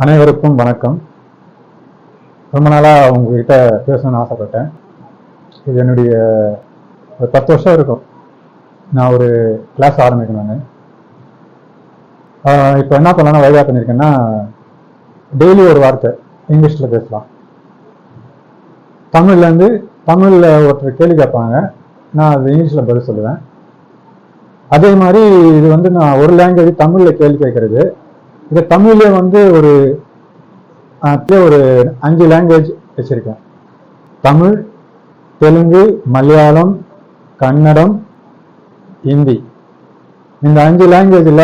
அனைவருக்கும் வணக்கம். ரொம்ப நாளாக உங்ககிட்ட பேசணும்னு ஆசைப்பட்டேன். இது என்னுடைய ஒரு 10 வருஷம் இருக்கும். நான் ஒரு கிளாஸ் ஆரம்பிக்கணும்னு. இப்போ என்ன பண்ணலாம்னா வைகா பண்ணியிருக்கேன்னா, டெய்லி ஒரு வார்த்தை இங்கிலீஷில் பேசலாம். தமிழில் ஒருத்தர் கேள்வி கேட்பாங்க, நான் அது இங்கிலீஷில் பதில் சொல்லுவேன். அதே மாதிரி இது நான் ஒரு லாங்குவேஜ் தமிழில் கேள்வி கேட்கறது. இது தமிழ்லேயே ஒரு 5 லாங்குவேஜ் வச்சிருக்கேன். தமிழ், தெலுங்கு, மலையாளம், கன்னடம், ஹிந்தி. இந்த 5 லாங்குவேஜில்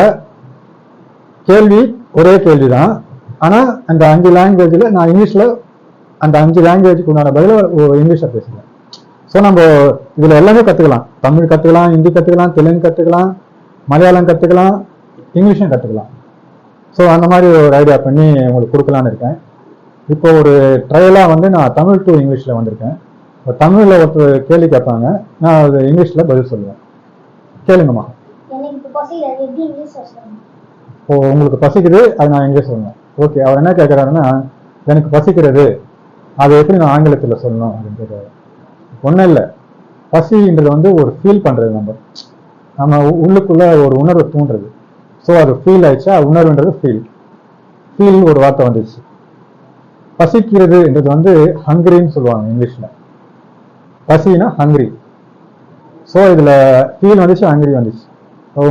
கேள்வி ஒரே கேள்வி தான். ஆனால் அந்த 5 லாங்குவேஜில் நான் இங்கிலீஷில் அந்த 5 லாங்குவேஜுக்கு உண்டான பதில் இங்கிலீஷில் பேசுகிறேன். ஸோ நம்ம இதில் எல்லாமே கற்றுக்கலாம். தமிழ் கற்றுக்கலாம், ஹிந்தி கற்றுக்கலாம், தெலுங்கு கற்றுக்கலாம், மலையாளம் கற்றுக்கலாம், இங்கிலீஷும் கற்றுக்கலாம். ஸோ அந்த மாதிரி ஒரு ஐடியா பண்ணி உங்களுக்கு கொடுக்கலான்னு இருக்கேன். இப்போ ஒரு ட்ரையலாக நான் தமிழ் டு இங்கிலீஷில் வந்திருக்கேன். இப்போ தமிழில் ஒருத்தர் கேள்வி கேட்பாங்க, நான் அது இங்கிலீஷில் பதில் சொல்லுவேன். கேளுங்கம்மா. ஓ, உங்களுக்கு பசிக்குது, அது நான் இங்கிலீஷ் சொல்லுவேன். ஓகே, அவர் என்ன கேட்குறாருன்னா, எனக்கு பசிக்கிறது, அதை எப்படி நான் ஆங்கிலத்தில் சொல்லணும் அப்படின்னு கேட்குறாரு. ஒன்றும் இல்லை, பசின்றது ஒரு ஃபீல் பண்ணுறது. நம்ம உள்ளுக்குள்ளே ஒரு உணர்வை தூண்டுறது. ஸோ அது ஃபீல் ஆயிடுச்சா, உணர்வுன்றது ஃபீல் ஒரு வார்த்தை வந்துச்சு. பசிக்கிறதுன்றது ஹங்கிரின்னு சொல்லுவாங்க இங்கிலீஷில். பசினா ஹங்கிரி. ஸோ இதில் ஃபீல் வந்துச்சு, ஹங்கிரி வந்துச்சு.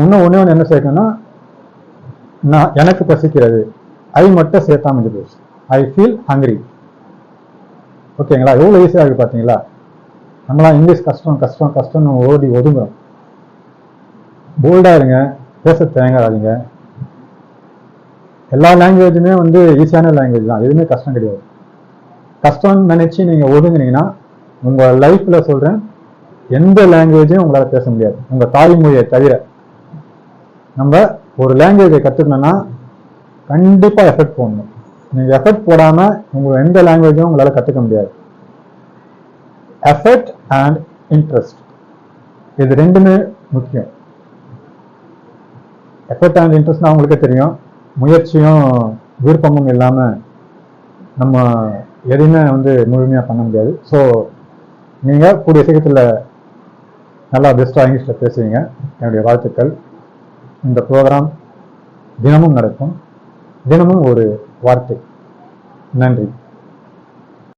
இன்னும் ஒன்று என்ன சேர்க்கணும்னா, எனக்கு பசிக்கிறது, ஐ மட்டும் சேர்த்தாம போச்சு. I feel hungry. ஓகேங்களா? எவ்வளோ ஈஸியாக இருக்குது பார்த்தீங்களா? நம்மளாம் இங்கிலீஷ் கஷ்டம் கஷ்டம் கஷ்டம்னு ஓடி ஒதுங்குறோம். போல்டாக இருங்க, பேச தேங்காதீங்க. எல்லா லாங்குவேஜுமே ஈஸியான லாங்குவேஜ் தான், எதுவுமே கஷ்டம் கிடையாது. கஷ்டம்னு நினைச்சு நீங்கள் ஒதுங்கினீங்கன்னா உங்கள் லைஃப்பில் சொல்கிறேன், எந்த லாங்குவேஜையும் உங்களால் பேச முடியாது, உங்கள் தாய்மொழியை தவிர. நம்ம ஒரு லாங்குவேஜை கற்றுக்கணும்னா கண்டிப்பாக எஃபெக்ட் போடணும். நீங்கள் எஃபெக்ட் போடாமல் உங்கள் எந்த லாங்குவேஜும் உங்களால் கற்றுக்க முடியாது. எஃபெக்ட் அண்ட் இன்ட்ரெஸ்ட், இது ரெண்டுமே முக்கியம். எஃபெக்ட் அண்ட் இன்ட்ரெஸ்ட்னா உங்களுக்கே தெரியும், முயற்சியும் விருப்பமும் இல்லாமல் நம்ம எதையுமே முழுமையாக பண்ண முடியாது. ஸோ நீங்கள் கூடிய சீக்கிரத்தில் நல்லா பெஸ்ட்டாக இங்கிலீஷில் பேசுவீங்க. என்னுடைய வாழ்த்துக்கள். இந்த ப்ரோக்ராம் தினமும் நடக்கும், தினமும் ஒரு வார்த்தை. நன்றி.